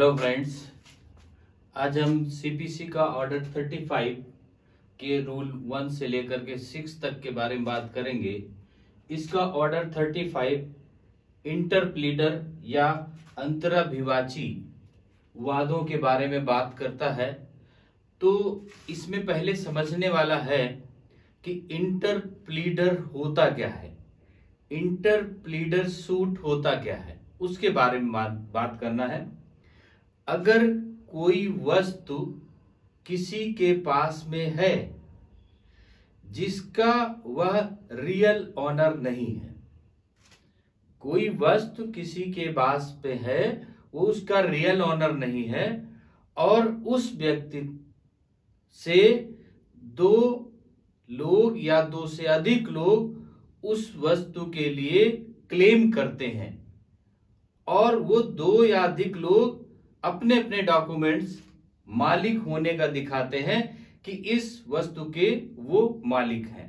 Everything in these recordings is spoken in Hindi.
हेलो फ्रेंड्स, आज हम सीपीसी का ऑर्डर 35 के रूल 1 से लेकर के 6 तक के बारे में बात करेंगे। इसका ऑर्डर 35 इंटरप्लीडर या अंतराभिवाची वादों के बारे में बात करता है। तो इसमें पहले समझने वाला है कि इंटरप्लीडर होता क्या है, इंटरप्लीडर सूट होता क्या है, उसके बारे में बात करना है। अगर कोई वस्तु किसी के पास में है जिसका वह रियल ऑनर नहीं है, कोई वस्तु किसी के पास पे है वो उसका रियल ऑनर नहीं है, और उस व्यक्ति से दो लोग या दो से अधिक लोग उस वस्तु के लिए क्लेम करते हैं, और वो दो या अधिक लोग अपने अपने डॉक्यूमेंट्स मालिक होने का दिखाते हैं कि इस वस्तु के वो मालिक हैं।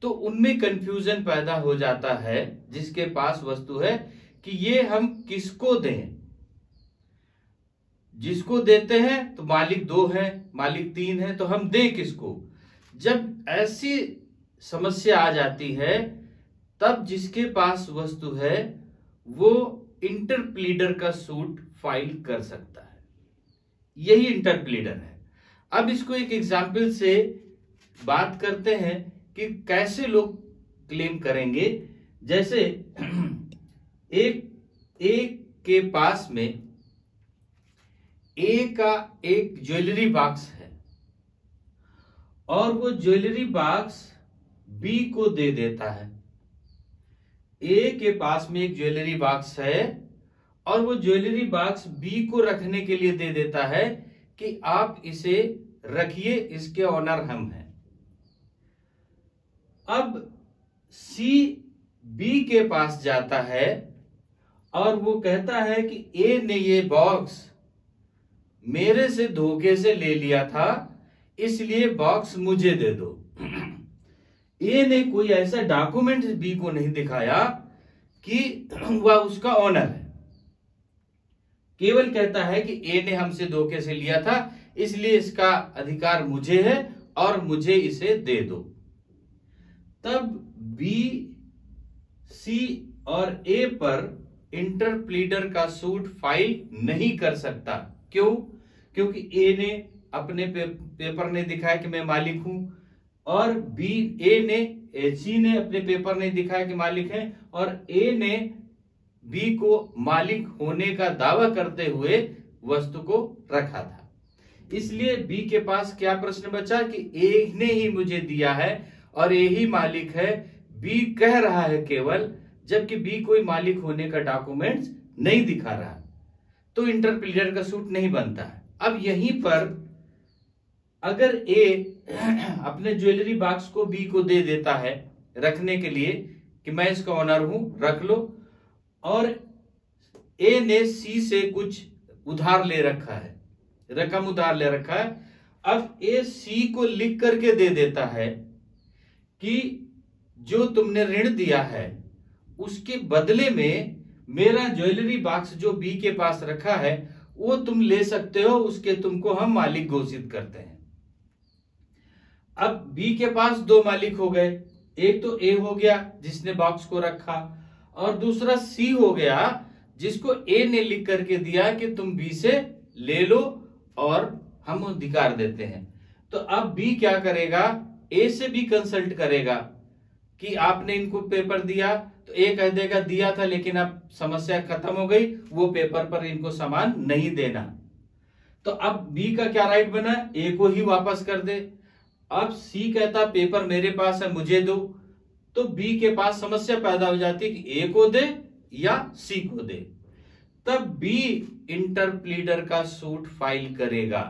तो उनमें कंफ्यूजन पैदा हो जाता है जिसके पास वस्तु है कि ये हम किसको दें। जिसको देते हैं तो मालिक 2 है, मालिक 3 है, तो हम दें किसको। जब ऐसी समस्या आ जाती है तब जिसके पास वस्तु है वो इंटरप्लीडर का सूट फाइल कर सकता है। यही इंटरप्लीडर है। अब इसको एक एग्जाम्पल से बात करते हैं कि कैसे लोग क्लेम करेंगे। जैसे एक के पास में ए का एक ज्वेलरी बॉक्स है और वो ज्वेलरी बॉक्स बी को दे देता है। ए के पास में एक ज्वेलरी बॉक्स है और वो ज्वेलरी बॉक्स बी को रखने के लिए दे देता है कि आप इसे रखिए, इसके ऑनर हम हैं। अब सी बी के पास जाता है और वो कहता है कि ए ने ये बॉक्स मेरे से धोखे से ले लिया था, इसलिए बॉक्स मुझे दे दो। ए ने कोई ऐसा डॉक्यूमेंट बी को नहीं दिखाया कि वह उसका ऑनर है, केवल कहता है कि ए ने हमसे धोखे से लिया था, इसलिए इसका अधिकार मुझे है और मुझे इसे दे दो। तब बी, सी और ए पर इंटरप्लीडर का सूट फाइल नहीं कर सकता। क्यों? क्योंकि ए ने अपने पेपर ने दिखाया कि मैं मालिक हूं, और सी ने अपने पेपर नहीं दिखाया कि मालिक है, और ए ने बी को मालिक होने का दावा करते हुए वस्तु को रखा था। इसलिए बी के पास क्या प्रश्न बचा कि ए ने ही मुझे दिया है और ए ही मालिक है। बी कह रहा है केवल, जबकि बी कोई मालिक होने का डॉक्यूमेंट्स नहीं दिखा रहा, तो इंटरप्लीडर का सूट नहीं बनता है। अब यहीं पर अगर ए अपने ज्वेलरी बॉक्स को बी को दे देता है रखने के लिए कि मैं इसका ऑनर हूं, रख लो, और ए ने सी से कुछ उधार ले रखा है, रकम उधार ले रखा है। अब ए सी को लिख करके दे देता है कि जो तुमने ऋण दिया है उसके बदले में मेरा ज्वेलरी बॉक्स जो बी के पास रखा है वो तुम ले सकते हो, उसके तुमको हम मालिक घोषित करते हैं। अब बी के पास 2 मालिक हो गए, एक तो ए हो गया जिसने बॉक्स को रखा, और दूसरा सी हो गया जिसको ए ने लिख करके दिया कि तुम बी से ले लो और हम अधिकार देते हैं। तो अब बी क्या करेगा, ए से भी कंसल्ट करेगा कि आपने इनको पेपर दिया, तो ए कह देगा दिया था लेकिन अब समस्या खत्म हो गई, वो पेपर पर इनको सामान नहीं देना। तो अब बी का क्या राइट बना, ए को ही वापस कर दे। अब सी कहता पेपर मेरे पास है, मुझे दो, तो बी के पास समस्या पैदा हो जाती है कि ए को दे या सी को दे। तब बी इंटरप्लीडर का सूट फाइल करेगा,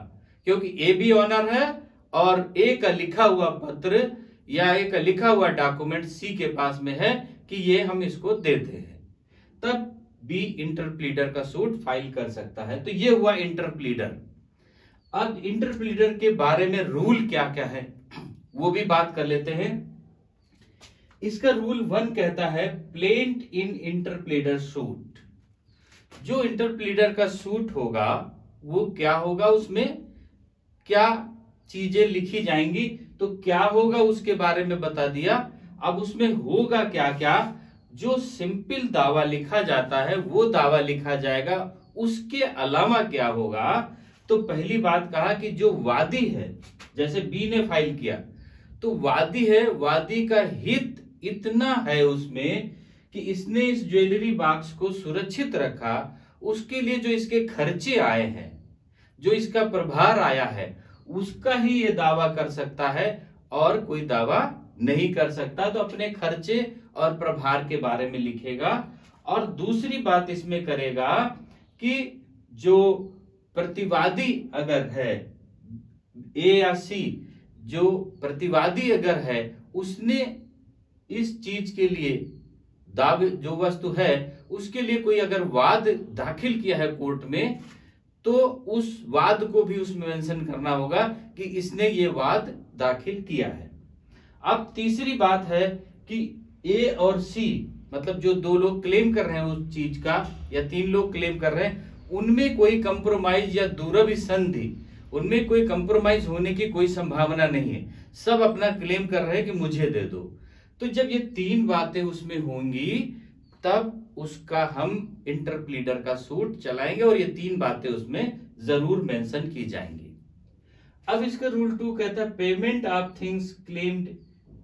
क्योंकि ए भी ऑनर है और ए का लिखा हुआ पत्र या ए का लिखा हुआ डॉक्यूमेंट सी के पास में है कि ये हम इसको देते हैं। तब बी इंटरप्लीडर का सूट फाइल कर सकता है। तो ये हुआ इंटरप्लीडर। अब इंटरप्लीडर के बारे में रूल क्या क्या है वो भी बात कर लेते हैं। इसका रूल 1 कहता है प्लेंट इन इंटरप्लीडर सूट। जो इंटरप्लीडर का सूट होगा वो क्या होगा, उसमें क्या चीजें लिखी जाएंगी, तो क्या होगा उसके बारे में बता दिया। अब उसमें होगा क्या क्या, जो सिंपल दावा लिखा जाता है वो दावा लिखा जाएगा, उसके अलावा क्या होगा। तो पहली बात कहा कि जो वादी है, जैसे बी ने फाइल किया तो वादी है, वादी का हित इतना है उसमें कि इसने इस ज्वेलरी बॉक्स को सुरक्षित रखा, उसके लिए जो इसके खर्चे आए हैं, जो इसका प्रभार आया है, उसका ही ये दावा कर सकता है और कोई दावा नहीं कर सकता। तो अपने खर्चे और प्रभार के बारे में लिखेगा। और दूसरी बात इसमें करेगा कि जो प्रतिवादी अगर है ए या सी, जो प्रतिवादी अगर है उसने इस चीज के लिए दावे, जो वस्तु है उसके लिए कोई अगर वाद दाखिल किया है कोर्ट में, तो उस वाद को भी उसमें मेंशन करना होगा कि इसने ये वाद दाखिल किया है। अब तीसरी बात है कि ए और सी, मतलब जो दो लोग क्लेम कर रहे हैं उस चीज का, या तीन लोग क्लेम कर रहे हैं, उनमें कोई कंप्रोमाइज या दुर्लभ संधि, उनमें कोई कंप्रोमाइज होने की कोई संभावना नहीं है। सब अपना क्लेम कर रहे हैं कि मुझे दे दो। तो जब ये तीन बातें उसमें होंगी तब उसका हम इंटरप्लीडर का सूट चलाएंगे और ये तीन बातें उसमें जरूर मेंशन की जाएंगी। अब इसका रूल 2 कहता है payment of things claimed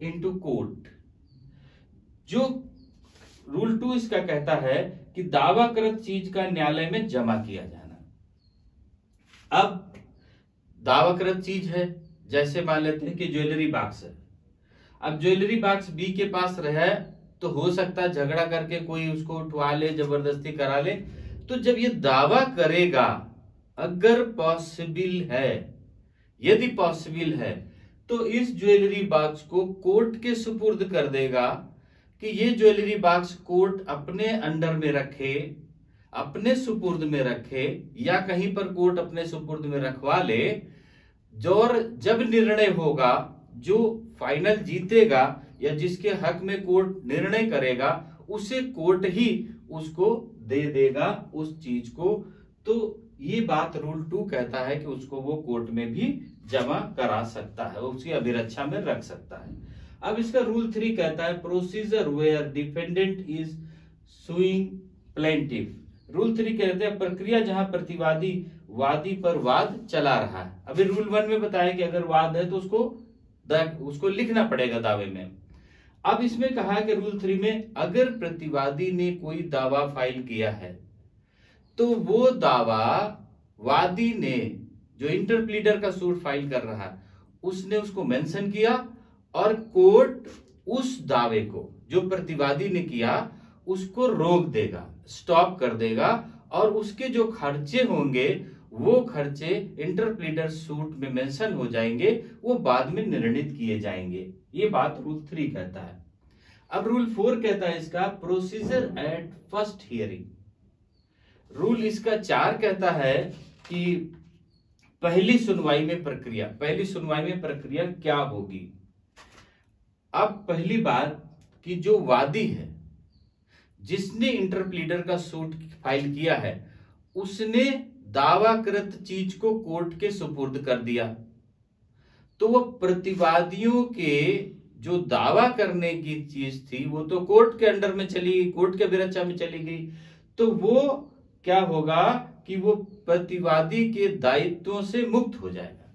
into court. जो रूल 2 इसका कहता है कि दावाकृत चीज का न्यायालय में जमा किया जाना। अब दावाकृत चीज है, जैसे मान लेते हैं कि ज्वेलरी बॉक्स है। अब ज्वेलरी बॉक्स बी के पास रहा तो हो सकता है झगड़ा करके कोई उसको उठवा ले, जबरदस्ती करा ले। तो जब ये दावा करेगा, अगर पॉसिबल है, यदि पॉसिबल है, तो इस ज्वेलरी बॉक्स को कोर्ट के सुपुर्द कर देगा कि ये ज्वेलरी बॉक्स कोर्ट अपने अंडर में रखे, अपने सुपुर्द में रखे, या कहीं पर कोर्ट अपने सुपुर्द में रखवा ले। और जब निर्णय होगा, जो फाइनल जीतेगा या जिसके हक में कोर्ट निर्णय करेगा, उसे कोर्ट ही उसको दे देगा उस चीज को। तो ये बात रूल 2 कहता है कि उसको वो कोर्ट में भी जमा करा सकता है, उसकी अभिरक्षा में रख सकता है। अब इसका रूल 3 कहता है procedure where defendant is suing plaintiff. Rule 3 कहते हैं प्रक्रिया जहां प्रतिवादी वादी पर वाद चला रहा है। अभी रूल 1 में बताया कि अगर वाद है तो उसको लिखना पड़ेगा दावे में। अब इसमें कहा कि रूल 3 में अगर प्रतिवादी ने कोई दावा फाइल किया है तो वो दावा वादी ने, जो इंटरप्लीडर का सूट फाइल कर रहा है, उसने उसको मेंशन किया और कोर्ट उस दावे को जो प्रतिवादी ने किया उसको रोक देगा, स्टॉप कर देगा, और उसके जो खर्चे होंगे वो खर्चे इंटरप्लीडर सूट में मेंशन हो जाएंगे, वो बाद में निर्णित किए जाएंगे। ये बात रूल 3 कहता है। अब रूल 4 कहता है इसका procedure at first hearing. Rule इसका 4 कहता है कि पहली सुनवाई में प्रक्रिया, पहली सुनवाई में प्रक्रिया क्या होगी। अब पहली बात कि जो वादी है, जिसने इंटरप्लीडर का सूट फाइल किया है, उसने दावाकृत चीज को कोर्ट के सुपुर्द कर दिया, तो वो प्रतिवादियों के जो दावा करने की चीज थी वो तो कोर्ट के अंडर में चली गई, कोर्ट के अभिरक्षा में चली गई। तो वो क्या होगा कि वो प्रतिवादी के दायित्वों से मुक्त हो जाएगा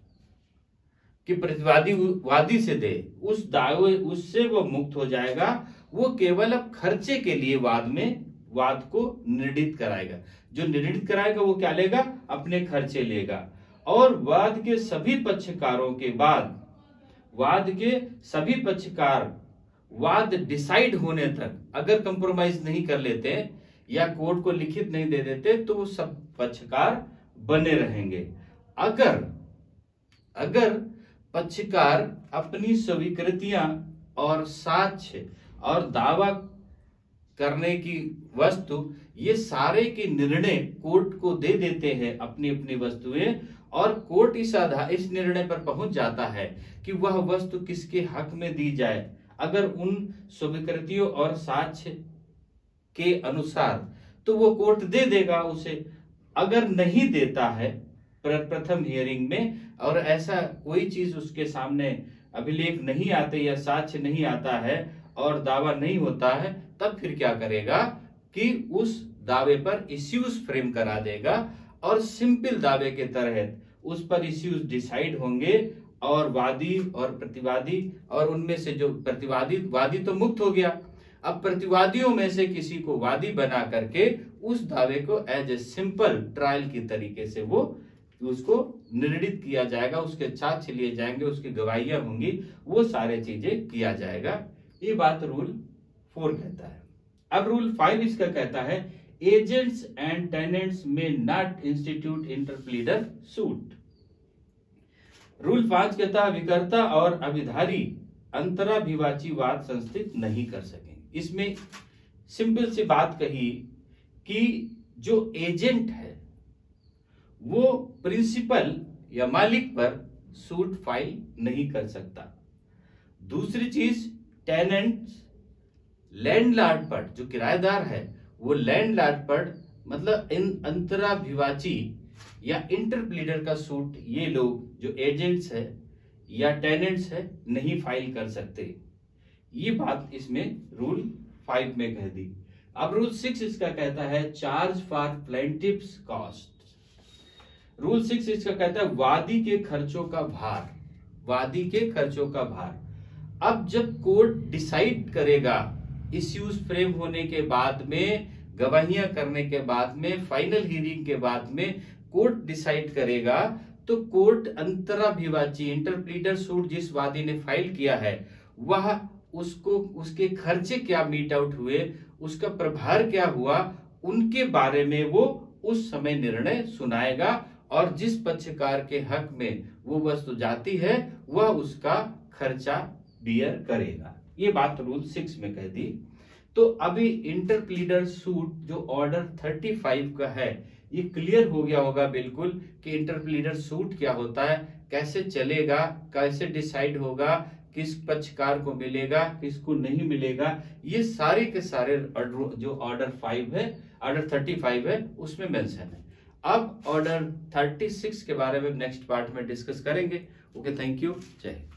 कि प्रतिवादी वादी से दे उस दावे, उससे वो मुक्त हो जाएगा। वो केवल अब खर्चे के लिए वाद को निर्णित कराएगा। जो निर्णित कराएगा वो क्या लेगा, अपने खर्चे लेगा। और वाद के सभी पक्षकारों के बाद, वाद के सभी पक्षकार वाद डिसाइड होने तक अगर कंप्रोमाइज नहीं कर लेते या कोर्ट को लिखित नहीं दे देते तो वो सब पक्षकार बने रहेंगे। अगर पक्षकार अपनी स्वीकृतियां और साक्ष्य और दावा करने की वस्तु, ये सारे के निर्णय कोर्ट को दे देते हैं अपनी अपनी वस्तुएं, और कोर्ट इस निर्णय पर पहुंच जाता है कि वह वस्तु किसके हक में दी जाए, अगर उन स्वीकृतियों और साक्ष्य के अनुसार, तो वो कोर्ट दे देगा उसे। अगर नहीं देता है प्रथम हियरिंग में, और ऐसा कोई चीज उसके सामने अभिलेख नहीं आते या साक्ष्य नहीं आता है और दावा नहीं होता है, तब फिर क्या करेगा कि उस दावे पर इश्यूज फ्रेम करा देगा और सिंपल दावे के तहत उस पर इश्यूज डिसाइड होंगे और वादी और प्रतिवादी, और उनमें से जो वादी तो मुक्त हो गया, अब प्रतिवादियों में से किसी को वादी बना करके उस दावे को एज ए सिंपल ट्रायल की तरीके से वो उसको निर्णित किया जाएगा, उसके साक्ष्य लिए जाएंगे, उसकी गवाहियां होंगी, वो सारे चीजें किया जाएगा। ये बात रूल 4 कहता है। अब रूल 5 इसका कहता है एजेंट्स एंड टेनेंट्स में नॉट इंस्टीट्यूट इंटरप्लीडर सूट। रूल 5 कहता है विक्रेता और अभिधारी अंतराभिवाची वाद संस्थित नहीं कर सकेंगे। इसमें सिंपल सी बात कही कि जो एजेंट है वो प्रिंसिपल या मालिक पर सूट फाइल नहीं कर सकता। दूसरी चीज टेनेंट्स लैंडलॉर्ड पर, जो किराएदार है वो लैंडलॉर्ड पर, मतलब इन अंतराभिवाची या इंटरप्लीडर का सूट ये लोग जो एजेंट्स है या टेनेंट्स है नहीं फाइल कर सकते। ये बात इसमें रूल 5 में कह दी। अब रूल 6 इसका कहता है चार्ज फॉर प्लेंटिफ्स कॉस्ट। रूल 6 इसका कहता है वादी के खर्चों का भार, वादी के खर्चों का भार। अब जब कोर्ट डिसाइड करेगा इश्यूज फ्रेम होने के बाद में, गवाहियां करने के बाद में, फाइनल हियरिंग के बाद में कोर्ट डिसाइड करेगा, तो कोर्ट अंतराभिवाची इंटरप्लीडर सूट जिस वादी ने फाइल किया है वह उसको उसके खर्चे क्या मीट आउट हुए, उसका प्रभार क्या हुआ, उनके बारे में वो उस समय निर्णय सुनाएगा और जिस पक्षकार के हक में वो वस्तु जाती है वह उसका खर्चा बियर करेगा। ये बात रूल 6 में कह दी। तो अभी इंटरप्लीडर सूट जो ऑर्डर 35 का है ये क्लियर हो गया होगा बिल्कुल कि इंटरप्लीडर सूट क्या होता है, कैसे चलेगा, कैसे डिसाइड होगा, किस पक्षकार को मिलेगा, किसको नहीं मिलेगा, ये सारे के सारे जो ऑर्डर 5 है, ऑर्डर 35 है उसमें मेंशन है। अब ऑर्डर 36 के बारे में नेक्स्ट पार्ट में डिस्कस करेंगे। ओके, थैंक यू, जय हिंद।